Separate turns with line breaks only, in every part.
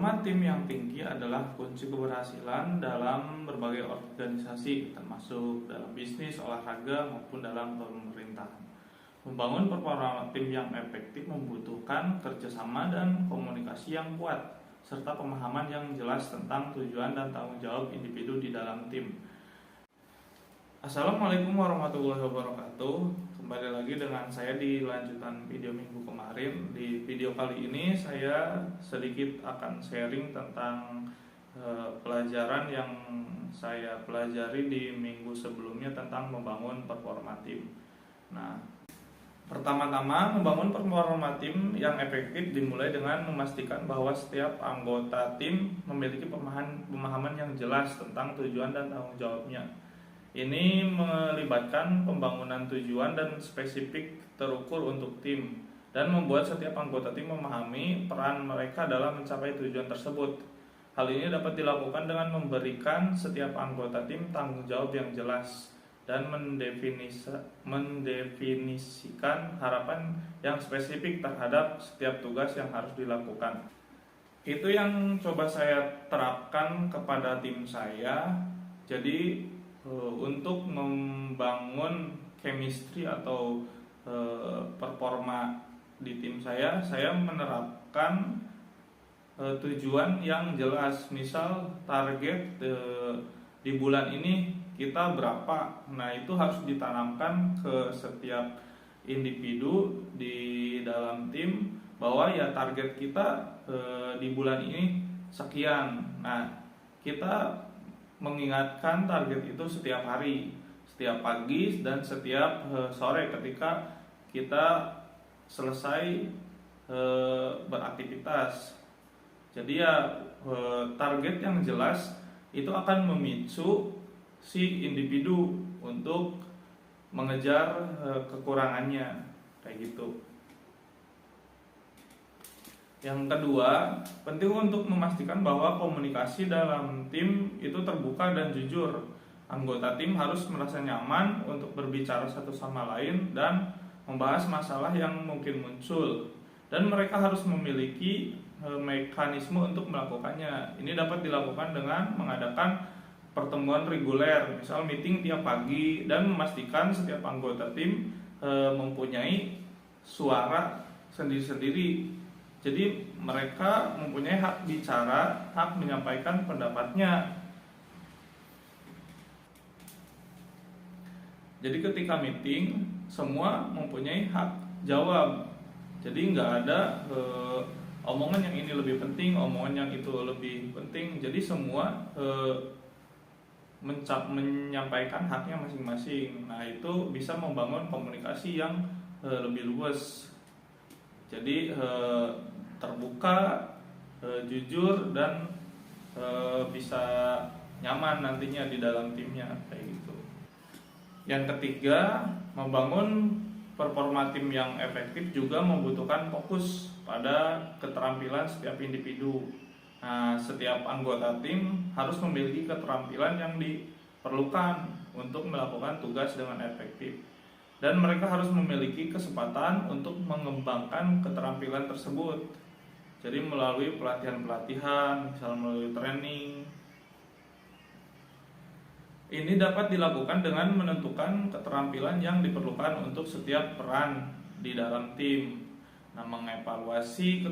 Performa tim yang tinggi adalah kunci keberhasilan dalam berbagai organisasi, termasuk dalam bisnis, olahraga, maupun dalam pemerintahan. Membangun performa tim yang efektif membutuhkan kerjasama dan komunikasi yang kuat, serta pemahaman yang jelas tentang tujuan dan tanggung jawab individu di dalam tim. Assalamualaikum warahmatullahi wabarakatuh. Kembali lagi dengan saya di lanjutan video minggu kemarin. Di video kali ini saya sedikit akan sharing tentang pelajaran yang saya pelajari di minggu sebelumnya tentang membangun performa tim. Nah, pertama-tama, membangun performa tim yang efektif dimulai dengan memastikan bahwa setiap anggota tim memiliki pemahaman yang jelas tentang tujuan dan tanggung jawabnya. Ini melibatkan pembangunan tujuan dan spesifik terukur untuk tim, dan membuat setiap anggota tim memahami peran mereka dalam mencapai tujuan tersebut. Hal ini dapat dilakukan dengan memberikan setiap anggota tim tanggung jawab yang jelas dan mendefinisikan harapan yang spesifik terhadap setiap tugas yang harus dilakukan. Itu yang coba saya terapkan kepada tim saya. Jadi untuk membangun chemistry atau performa di tim saya menerapkan tujuan yang jelas. Misal target di bulan ini kita berapa, nah itu harus ditanamkan ke setiap individu di dalam tim bahwa ya target kita di bulan ini sekian. Nah, kita mengingatkan target itu setiap hari, setiap pagi dan setiap sore ketika kita selesai beraktivitas. Jadi ya target yang jelas itu akan memicu si individu untuk mengejar kekurangannya, kayak gitu. Yang kedua, penting untuk memastikan bahwa komunikasi dalam tim itu terbuka dan jujur. Anggota tim harus merasa nyaman untuk berbicara satu sama lain dan membahas masalah yang mungkin muncul. Dan mereka harus memiliki mekanisme untuk melakukannya. Ini dapat dilakukan dengan mengadakan pertemuan reguler, misal meeting tiap pagi, dan memastikan setiap anggota tim mempunyai suara sendiri-sendiri. Jadi mereka mempunyai hak bicara, hak menyampaikan pendapatnya. Jadi ketika meeting, semua mempunyai hak jawab. Jadi nggak ada omongan yang ini lebih penting, omongan yang itu lebih penting. Jadi semua menyampaikan haknya masing-masing. Nah, itu bisa membangun komunikasi yang lebih luas. Jadi terbuka, jujur, dan bisa nyaman nantinya di dalam timnya, kayak gitu. Yang ketiga, membangun performa tim yang efektif juga membutuhkan fokus pada keterampilan setiap individu. Nah, setiap anggota tim harus memiliki keterampilan yang diperlukan untuk melakukan tugas dengan efektif. Dan mereka harus memiliki kesempatan untuk mengembangkan keterampilan tersebut. Jadi melalui pelatihan-pelatihan, misalnya melalui training. Ini dapat dilakukan dengan menentukan keterampilan yang diperlukan untuk setiap peran di dalam tim. Nah, mengevaluasi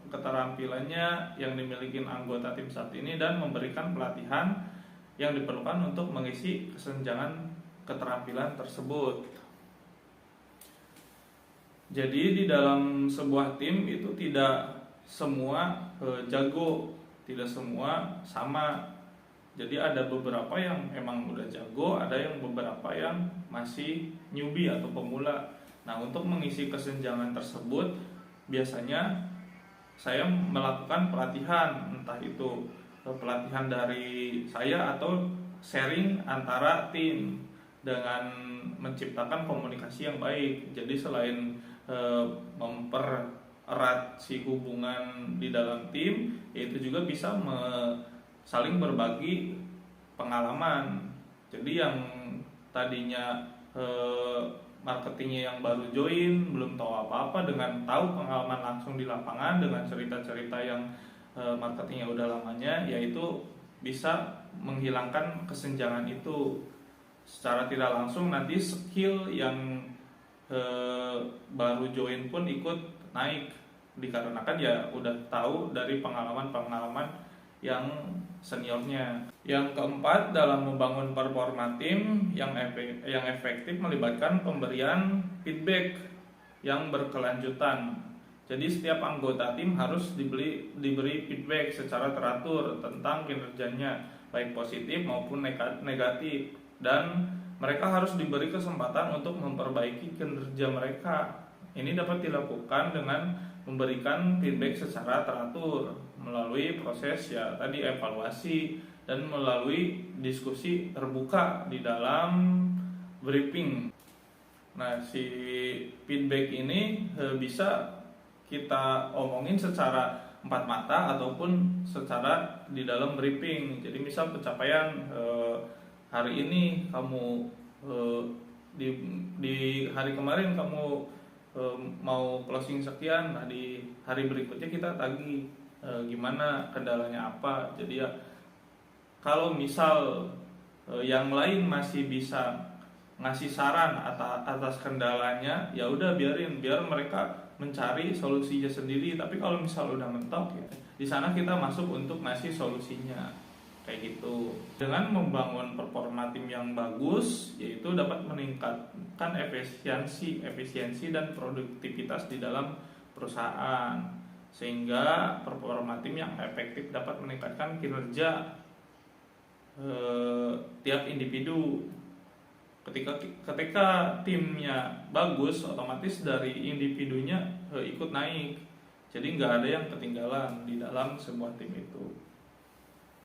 keterampilannya yang dimiliki anggota tim saat ini dan memberikan pelatihan yang diperlukan untuk mengisi kesenjangan keterampilan tersebut. Jadi di dalam sebuah tim itu tidak semua jago, tidak semua sama. Jadi ada beberapa yang emang udah jago, ada yang beberapa yang masih newbie atau pemula. Nah, untuk mengisi kesenjangan tersebut biasanya saya melakukan pelatihan, entah itu pelatihan dari saya atau sharing antara tim dengan menciptakan komunikasi yang baik. Jadi selain mempererat si hubungan di dalam tim, yaitu juga bisa saling berbagi pengalaman. Jadi yang tadinya marketingnya yang baru join, belum tahu apa-apa, dengan tahu pengalaman langsung di lapangan, dengan cerita-cerita yang marketing yang udah lamanya, yaitu bisa menghilangkan kesenjangan itu. Secara tidak langsung nanti skill yang baru join pun ikut naik, dikarenakan ya udah tahu dari pengalaman-pengalaman yang seniornya. Yang keempat, dalam membangun performa tim yang efektif melibatkan pemberian feedback yang berkelanjutan. Jadi setiap anggota tim harus diberi feedback secara teratur tentang kinerjanya, baik positif maupun negatif, dan mereka harus diberi kesempatan untuk memperbaiki kinerja mereka. Ini dapat dilakukan dengan memberikan feedback secara teratur melalui proses ya tadi evaluasi dan melalui diskusi terbuka di dalam briefing. Nah, si feedback ini bisa kita omongin secara empat mata ataupun secara di dalam briefing. Jadi misal pencapaian hari ini kamu di hari kemarin kamu mau closing sekian, nah di hari berikutnya kita tagih gimana, kendalanya apa. Jadi ya kalau misal yang lain masih bisa ngasih saran atas kendalanya, ya udah biar mereka mencari solusinya sendiri. Tapi kalau misal udah mentok ya, di sana kita masuk untuk ngasih solusinya kayak gitu. Dengan membangun performa tim yang bagus, yaitu dapat meningkatkan efisiensi dan produktivitas di dalam perusahaan, sehingga performa tim yang efektif dapat meningkatkan kinerja tiap individu. Ketika timnya bagus, otomatis dari individunya ikut naik. Jadi nggak ada yang ketinggalan di dalam sebuah tim itu.